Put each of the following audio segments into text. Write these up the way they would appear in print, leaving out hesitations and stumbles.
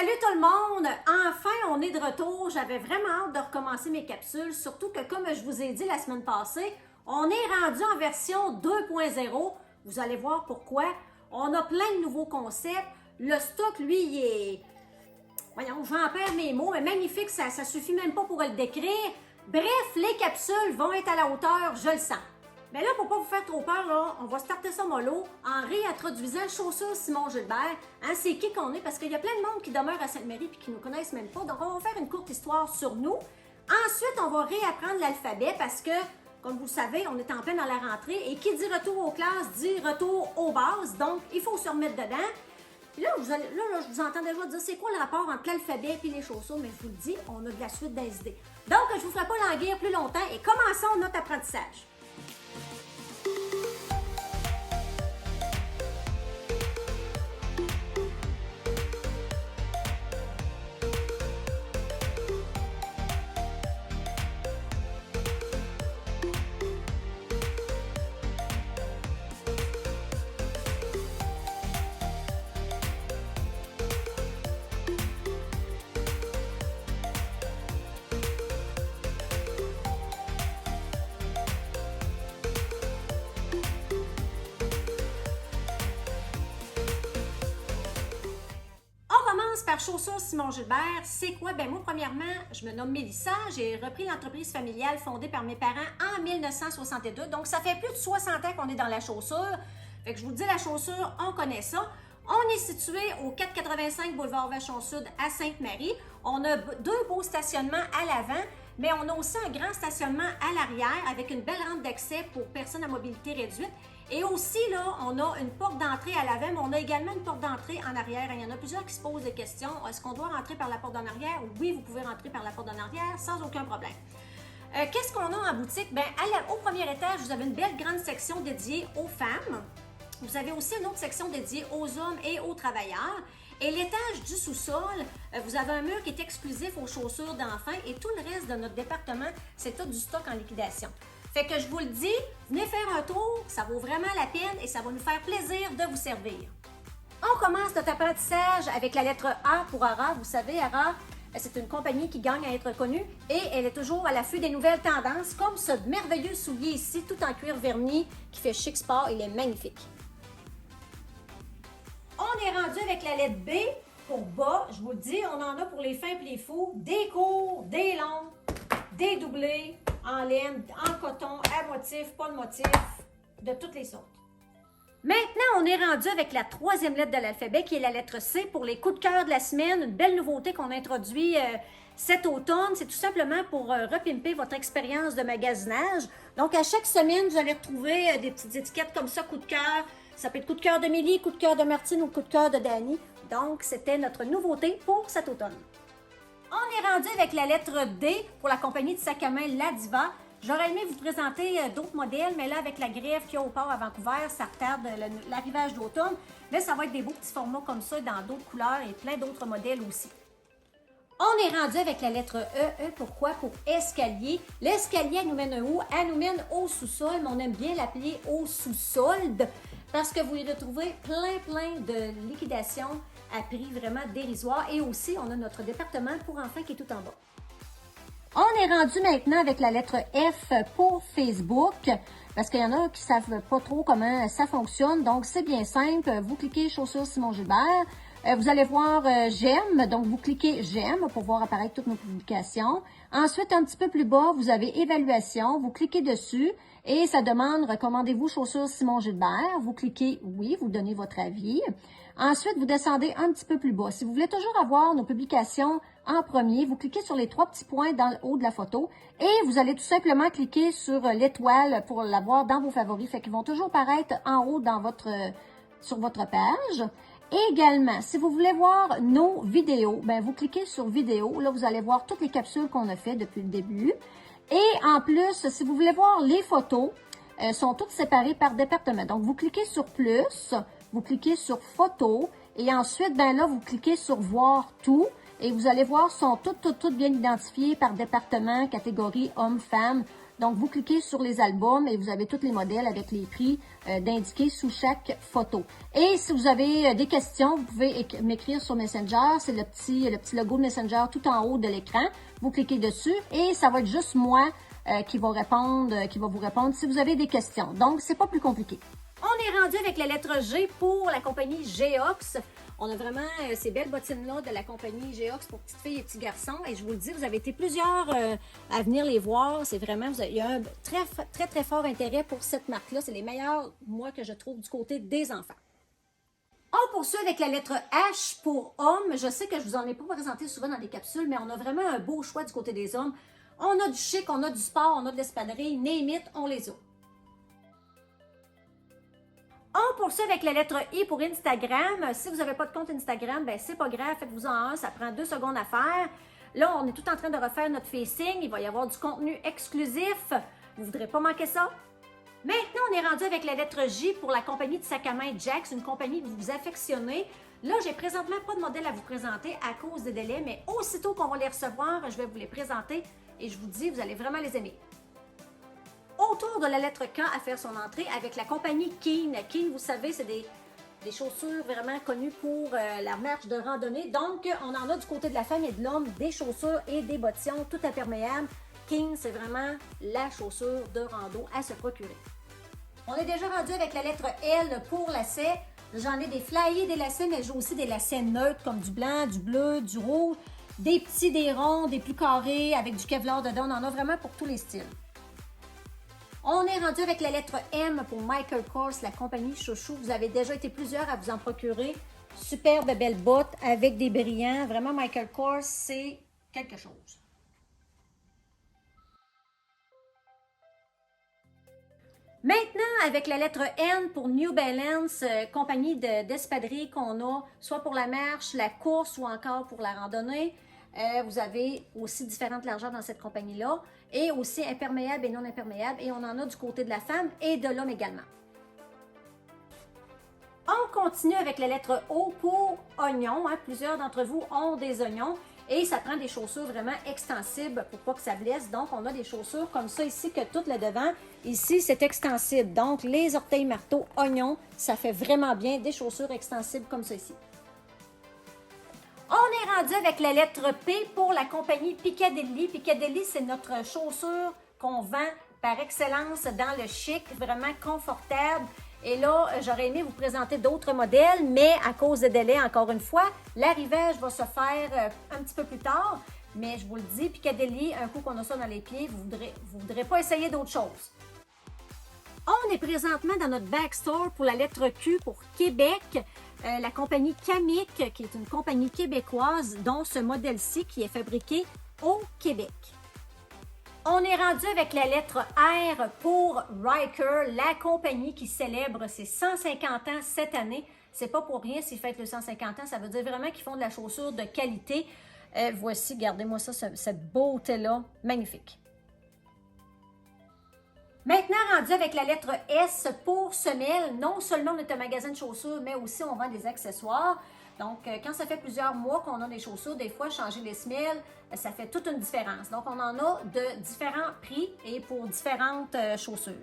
Salut tout le monde! Enfin, on est de retour. J'avais vraiment hâte de recommencer mes capsules, surtout que comme je vous ai dit la semaine passée, on est rendu en version 2.0. Vous allez voir pourquoi. On a plein de nouveaux concepts. Le stock, lui, il est... Voyons, j'en perds mes mots, mais magnifique, ça suffit même pas pour le décrire. Bref, les capsules vont être à la hauteur, je le sens. Mais là, pour pas vous faire trop peur, là, on va starter ça mollo en réintroduisant Chaussures Simon Gilbert. Hein, c'est qui qu'on est? Parce qu'il y a plein de monde qui demeure à Sainte-Marie et qui ne nous connaissent même pas. Donc, on va faire une courte histoire sur nous. Ensuite, on va réapprendre l'alphabet parce que, comme vous le savez, on est en plein dans la rentrée. Et qui dit retour aux classes dit retour aux bases. Donc, il faut se remettre dedans. Puis là, je vous entends déjà dire c'est quoi le rapport entre l'alphabet et les chaussures, mais je vous le dis, on a de la suite des idées. Donc, je ne vous ferai pas languir plus longtemps et commençons notre apprentissage. Par Chaussures Simon Gilbert, c'est quoi? Ben moi, premièrement, je me nomme Mélissa. J'ai repris l'entreprise familiale fondée par mes parents en 1962. Donc, ça fait plus de 60 ans qu'on est dans la chaussure. Fait que je vous dis, la chaussure, on connaît ça. On est situé au 485 boulevard Vachon-Sud à Sainte-Marie. On a deux beaux stationnements à l'avant, mais on a aussi un grand stationnement à l'arrière avec une belle rampe d'accès pour personnes à mobilité réduite. Et aussi, là, on a une porte d'entrée à l'avant, mais on a également une porte d'entrée en arrière. Il y en a plusieurs qui se posent des questions. Est-ce qu'on doit rentrer par la porte en arrière? Oui, vous pouvez rentrer par la porte en arrière sans aucun problème. Qu'est-ce qu'on a en boutique? Bien, au premier étage, vous avez une belle grande section dédiée aux femmes. Vous avez aussi une autre section dédiée aux hommes et aux travailleurs. Et l'étage du sous-sol, vous avez un mur qui est exclusif aux chaussures d'enfants et tout le reste de notre département, c'est tout du stock en liquidation. Fait que je vous le dis, venez faire un tour, ça vaut vraiment la peine et ça va nous faire plaisir de vous servir. On commence notre apprentissage avec la lettre A pour Ara. Vous savez, Ara, c'est une compagnie qui gagne à être connue et elle est toujours à l'affût des nouvelles tendances, comme ce merveilleux soulier ici, tout en cuir verni, qui fait chic sport, il est magnifique. On est rendu avec la lettre B pour bas. Je vous le dis, on en a pour les fins et les fous, des courts, des longs, des doublés, en laine, en coton, à motif, pas de motif, de toutes les sortes. Maintenant, on est rendu avec la troisième lettre de l'alphabet qui est la lettre C pour les coups de cœur de la semaine. Une belle nouveauté qu'on introduit cet automne. C'est tout simplement pour repimper votre expérience de magasinage. Donc, à chaque semaine, vous allez retrouver des petites étiquettes comme ça, coup de cœur. Ça peut être coup de cœur de Mélie, coup de cœur de Martine ou coup de cœur de Dani. Donc, c'était notre nouveauté pour cet automne. On est rendu avec la lettre D pour la compagnie de sac à main La Diva. J'aurais aimé vous présenter d'autres modèles, mais là, avec la grève qu'il y a au port à Vancouver, ça retarde l'arrivage d'automne. Mais ça va être des beaux petits formats comme ça dans d'autres couleurs et plein d'autres modèles aussi. On est rendu avec la lettre E. E, pourquoi? Pour escalier. L'escalier, elle nous mène où? Elle nous mène au sous-sol, mais on aime bien l'appeler au sous-solde parce que vous y retrouvez plein de liquidations à prix vraiment dérisoire. Et aussi, on a notre département pour enfants qui est tout en bas. On est rendu maintenant avec la lettre F pour Facebook, parce qu'il y en a qui ne savent pas trop comment ça fonctionne. Donc, c'est bien simple. Vous cliquez Chaussures Simon Gilbert. Vous allez voir j'aime. Donc, vous cliquez j'aime pour voir apparaître toutes nos publications. Ensuite, un petit peu plus bas, vous avez évaluation. Vous cliquez dessus et ça demande recommandez-vous Chaussures Simon Gilbert. Vous cliquez oui, vous donnez votre avis. Ensuite, vous descendez un petit peu plus bas. Si vous voulez toujours avoir nos publications en premier, vous cliquez sur les trois petits points dans le haut de la photo et vous allez tout simplement cliquer sur l'étoile pour l'avoir dans vos favoris. Fait qu'ils vont toujours apparaître en haut sur votre page. Et également, si vous voulez voir nos vidéos, ben vous cliquez sur vidéo. Là, vous allez voir toutes les capsules qu'on a fait depuis le début. Et en plus, si vous voulez voir les photos, sont toutes séparées par département. Donc, vous cliquez sur plus, vous cliquez sur photo et ensuite, ben là, vous cliquez sur voir tout et vous allez voir, sont toutes bien identifiées par département, catégorie homme, femme. Donc, vous cliquez sur les albums et vous avez tous les modèles avec les prix d'indiquer sous chaque photo. Et si vous avez des questions, vous pouvez m'écrire sur Messenger. C'est le petit logo de Messenger tout en haut de l'écran. Vous cliquez dessus et ça va être juste moi qui va vous répondre si vous avez des questions. Donc, c'est pas plus compliqué. On est rendu avec la lettre G pour la compagnie Geox. On a vraiment ces belles bottines-là de la compagnie Geox pour petites filles et petits garçons. Et je vous le dis, vous avez été plusieurs à venir les voir. C'est vraiment, il y a un très fort intérêt pour cette marque-là. C'est les meilleures, moi, que je trouve du côté des enfants. On poursuit avec la lettre H pour hommes. Je sais que je vous en ai pas présenté souvent dans des capsules, mais on a vraiment un beau choix du côté des hommes. On a du chic, on a du sport, on a de l'espadrille, name it, on les a. On poursuit avec la lettre I pour Instagram. Si vous n'avez pas de compte Instagram, ben c'est pas grave, faites-vous-en un, ça prend 2 secondes à faire. Là, on est tout en train de refaire notre facing, il va y avoir du contenu exclusif. Vous ne voudrez pas manquer ça? Maintenant, on est rendu avec la lettre J pour la compagnie de sac à main Jax, une compagnie que vous affectionnez. Là, j'ai présentement pas de modèle à vous présenter à cause des délais, mais aussitôt qu'on va les recevoir, je vais vous les présenter et je vous dis, vous allez vraiment les aimer. Autour de la lettre K à faire son entrée avec la compagnie Keen. Keen, vous savez, c'est des chaussures vraiment connues pour la marche de randonnée. Donc, on en a du côté de la femme et de l'homme des chaussures et des bottillons tout imperméables. Keen, c'est vraiment la chaussure de rando à se procurer. On est déjà rendu avec la lettre L pour lacets. J'en ai des flyés, des lacets, mais j'ai aussi des lacets neutres comme du blanc, du bleu, du rouge, des petits, des ronds, des plus carrés avec du Kevlar dedans. On en a vraiment pour tous les styles. On est rendu avec la lettre M pour Michael Kors, la compagnie Chouchou. Vous avez déjà été plusieurs à vous en procurer. Superbe belle botte avec des brillants. Vraiment, Michael Kors, c'est quelque chose. Maintenant, avec la lettre N pour New Balance, compagnie d'espadrilles qu'on a, soit pour la marche, la course ou encore pour la randonnée. Vous avez aussi différentes largeurs dans cette compagnie-là et aussi imperméable et non imperméable. Et on en a du côté de la femme et de l'homme également. On continue avec la lettre O pour oignon. Plusieurs d'entre vous ont des oignons et ça prend des chaussures vraiment extensibles pour pas que ça blesse. Donc, on a des chaussures comme ça ici que tout le devant. Ici, c'est extensible. Donc, les orteils marteaux, oignons, ça fait vraiment bien des chaussures extensibles comme ça ici. On est rendu avec la lettre P pour la compagnie Piccadilly. Piccadilly, c'est notre chaussure qu'on vend par excellence dans le chic, vraiment confortable. Et là, j'aurais aimé vous présenter d'autres modèles, mais à cause des délais, encore une fois, l'arrivage va se faire un petit peu plus tard. Mais je vous le dis, Piccadilly, un coup qu'on a ça dans les pieds, vous voudrez pas essayer d'autres choses. On est présentement dans notre backstore pour la lettre Q pour Québec. La compagnie Kamiq, qui est une compagnie québécoise, dont ce modèle-ci qui est fabriqué au Québec. On est rendu avec la lettre R pour Ryker, la compagnie qui célèbre ses 150 ans cette année. C'est pas pour rien s'ils fêtent le 150 ans, ça veut dire vraiment qu'ils font de la chaussure de qualité. Voici, regardez-moi ça, cette beauté-là, magnifique. Maintenant, rendu avec la lettre S pour semelle, non seulement on est un magasin de chaussures, mais aussi on vend des accessoires. Donc, quand ça fait plusieurs mois qu'on a des chaussures, des fois, changer les semelles, ça fait toute une différence. Donc, on en a de différents prix et pour différentes chaussures.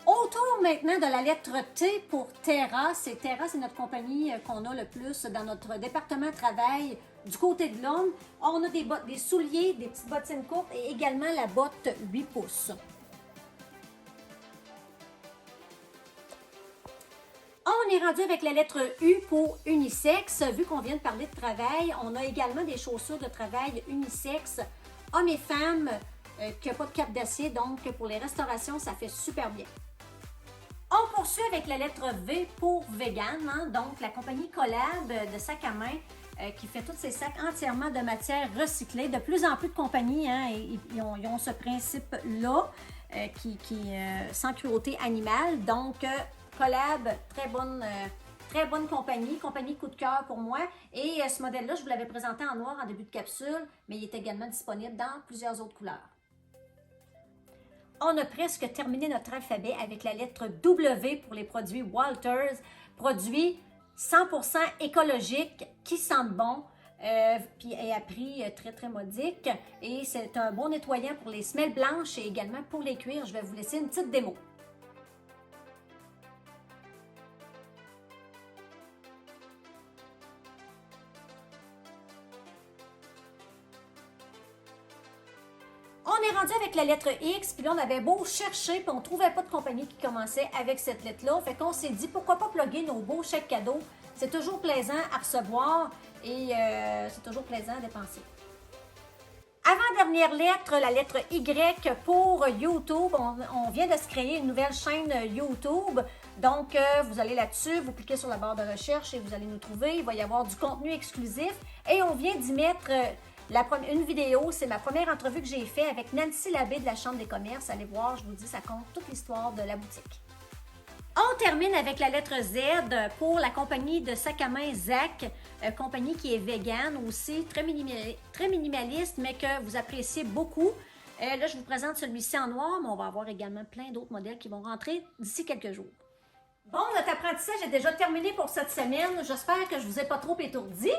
Autour maintenant de la lettre T pour Terra. Terra, c'est notre compagnie qu'on a le plus dans notre département travail. Du côté de l'homme, on a des souliers, des petites bottines courtes et également la botte 8 pouces. On est rendu avec la lettre U pour unisexe. Vu qu'on vient de parler de travail, on a également des chaussures de travail unisexe, hommes et femmes, qui n'ont pas de cape d'acier. Donc, pour les restaurations, ça fait super bien. On poursuit avec la lettre V pour vegan. Donc, la compagnie Collab de sacs à main qui fait tous ces sacs entièrement de matière recyclée. De plus en plus de compagnies, ils ont ce principe-là sans cruauté animale. Donc, Collab, très bonne compagnie coup de cœur pour moi. Et ce modèle-là, je vous l'avais présenté en noir en début de capsule, mais il est également disponible dans plusieurs autres couleurs. On a presque terminé notre alphabet avec la lettre W pour les produits Walters, produits 100% écologiques qui sentent bon. puis est à prix très, très modique. Et c'est un bon nettoyant pour les semelles blanches et également pour les cuirs. Je vais vous laisser une petite démo. On est rendu avec la lettre X, puis là, on avait beau chercher, puis on ne trouvait pas de compagnie qui commençait avec cette lettre-là. Fait qu'on s'est dit, pourquoi pas plugger nos beaux chèques cadeaux? C'est toujours plaisant à recevoir et c'est toujours plaisant à dépenser. Avant-dernière lettre, la lettre Y pour YouTube. On vient de se créer une nouvelle chaîne YouTube. Donc, vous allez là-dessus, vous cliquez sur la barre de recherche et vous allez nous trouver. Il va y avoir du contenu exclusif. Et on vient d'y mettre une vidéo. C'est ma première entrevue que j'ai faite avec Nancy Labbé de la Chambre des commerces. Allez voir, je vous dis, ça compte toute l'histoire de la boutique. On termine avec la lettre Z pour la compagnie de sac à main Zach, compagnie qui est vegan aussi, très minimaliste, mais que vous appréciez beaucoup. Là, je vous présente celui-ci en noir, mais on va avoir également plein d'autres modèles qui vont rentrer d'ici quelques jours. Bon, notre apprentissage est déjà terminé pour cette semaine. J'espère que je ne vous ai pas trop étourdi.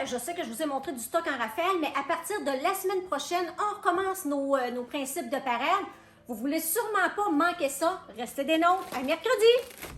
Je sais que je vous ai montré du stock en rafale, mais à partir de la semaine prochaine, on recommence nos principes de parade. Vous voulez sûrement pas manquer ça. Restez des nôtres. À mercredi!